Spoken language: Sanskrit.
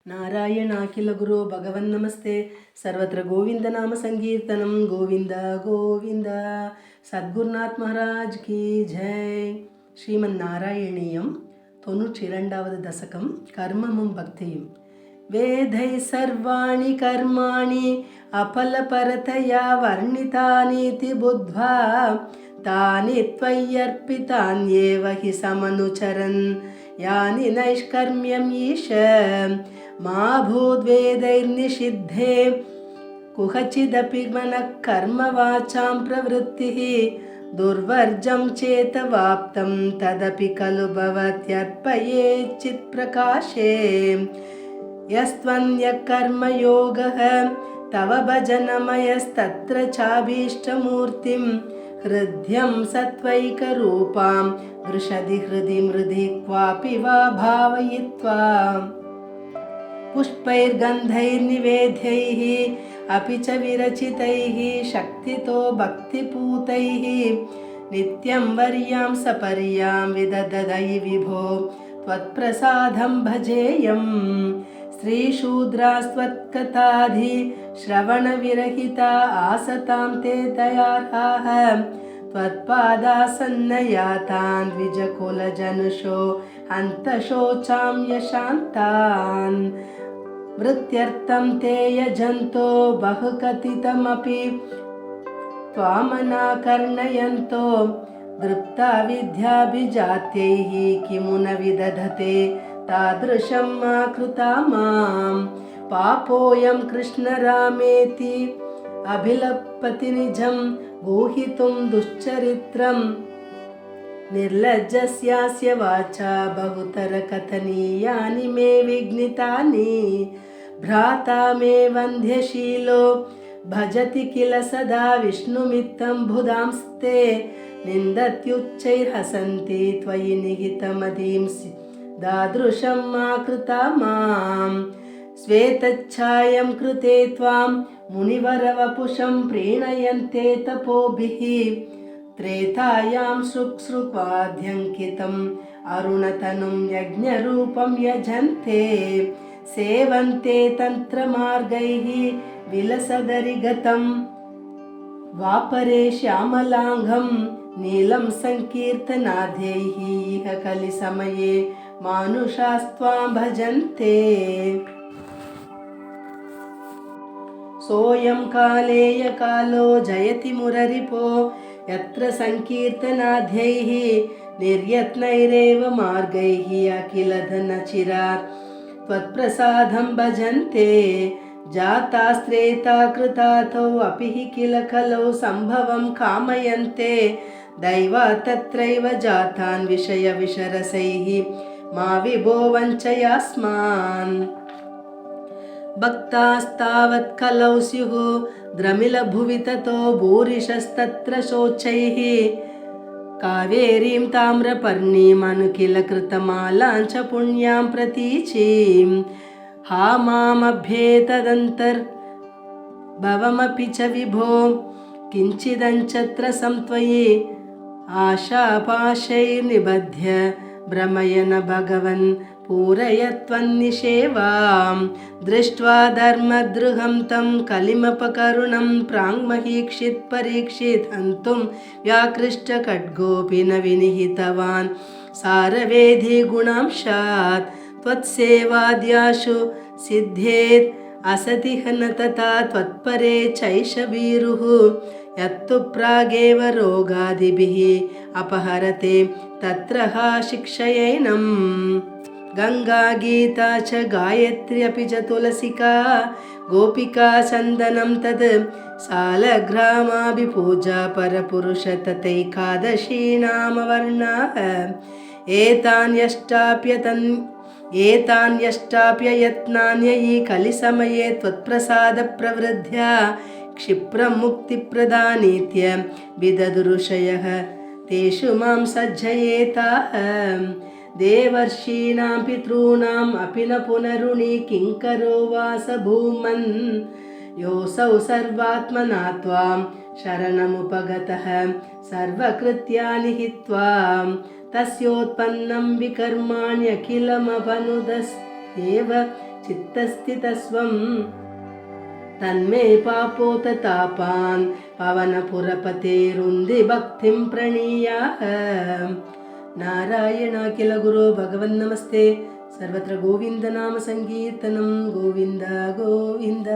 नारायणाखिल गुरो भगवन् नमस्ते सर्वत्र गोविंद नाम संकीर्तनम गोविंद गोविंद सद्गुरुनाथ महाराज की जय श्रीमन्नारायणीयम 92வது दशकम कर्ममुं भक्तियुम वेदै सर्वाणि कर्माणि अपलपरतया वर्णितानीति बुद्ध्वा तानि त्वय्यर्पितान्येव हि समनुचरन् यानि नैष्कर्म्यम् ईश मा भूद्वेदैर्निषिद्धे कुहचिदपि मनः कर्मवाचां प्रवृत्तिः दुर्वर्जं चेतवाप्तं तदपि खलु भवत्यर्पयेच्चित्प्रकाशे यस्त्वन्यकर्मयोगः तव भजनमयस्तत्र चाभीष्टमूर्तिं हृद्यं सत्वैकरूपां दृशति हृदि मृदि क्वापि वा भावयित्वा पुष्पैर्गन्धैर्निवेद्यैः अपि च विरचितैः शक्तितो भक्तिपूतैः नित्यं वर्यां सपर्यां विदधदै विभो त्वत्प्रसादं भजेयम् स्त्रीशूद्रास्त्वत्कथाधि श्रवणविरहिता आसतां ते दयार्हाः त्वत्पादासन्नयातान् द्विजकुलजनुषो हन्तशोचां यशान्तान् वृत्त्यर्थं ते यजन्तो बहुकथितमपि त्वामनाकर्णयन्तो दृप्ता विद्याभिजात्यैः किमु न विदधते तादृशं मा कृता मां पापोऽयं कृष्णरामेति अभिलपति निजं गूहितुं दुश्चरित्रम् निर्लज्जस्यास्य वाचा बहुतर कथनीयानि मे विघ्नितानि भ्राता मे वन्ध्यशीलो भजति किल सदा विष्णुमित्तं बुधांस्ते निन्दत्युच्चैर्हसन्ति त्वयि निहितमदीं दादृशं मा कृता मां श्वेतच्छायं कृते त्वां मुनिवरवपुषं प्रीणयन्ते तपोभिः त्रेतायां शुक्सृक्वाद्यङ्कितम् अरुणतनुं यज्ञरूपं यजन्ते सेवन्ते तन्त्रमार्गैः विलसदरिगतं वापरे श्यामलाङ्गं नीलं संकीर्तनाद्यैः इह कलिसमये मानुषास्त्वां भजन्ते सोऽयं कालेय कालो जयति मुररिपो यत्र संकीर्तनाद्यैः निर्यत्नैरेव मार्गैः अखिलधनचिरात् त्वत्प्रसादं भजन्ते जातास्त्रेता कृताथो अपि हि किल खलौ सम्भवं कामयन्ते दैवा तत्रैव जातान् विषयविषरसैः मा विभो वञ्चयास्मान् भक्तास्तावत् कलौ स्युः द्रमिलभुवि ततो भूरिशस्तत्र शोचैः कावेरीं ताम्रपर्णीम् अनुकिल कृतमालां च पुण्यां प्रतीचीं हा मामभ्येतदन्तर्भवमपि च विभो किञ्चिदञ्चत्र संत्वयि आशापाशैर्निबध्य भ्रमयन भगवन् पूरयत्वन्निषेवां दृष्ट्वा धर्मद्रुहं तं कलिमपकरुणं प्राङ्महीक्षित् परीक्षित् हन्तुं व्याकृष्टखड्गोऽपि न विनिहितवान् सारवेधी गुणांशात् त्वत्सेवाद्याशु सिद्धेत् असतिह न तथा त्वत्परे चैष वीरुः यत्तु प्रागेव रोगादिभिः अपहरते तत्र हा शिक्षयैनम् गंगा गीता च गायत्री अपि च तुलसिका गोपिका चन्दनं तद् सालग्रामाभिपूजा परपुरुष तथैकादशी नाम वर्णाः एतान्यष्टाप्ययत्नान्ययि कलिसमये त्वत्प्रसादप्रवृद्ध्या क्षिप्रं मुक्तिप्रदानीत्य विददुरुषयः तेषु मां सज्जयेताः देवर्षीणां पितॄणाम् अपि न पुनरुणि किङ्करो वास भूमन् योऽसौ सर्वात्मना त्वां शरणमुपगतः सर्वकृत्यानि हित्वा तस्योत्पन्नं विकर्माण्यखिलमवनुदस्येव चित्तस्थितस्वं तन्मे पापोततापान् पवनपुरपतेरुन्धि भक्तिं प्रणीयाः नारायणाखिल गुरो भगवन् नमस्ते सर्वत्र गोविन्द नाम संकीर्तनं गोविन्द गोविन्द।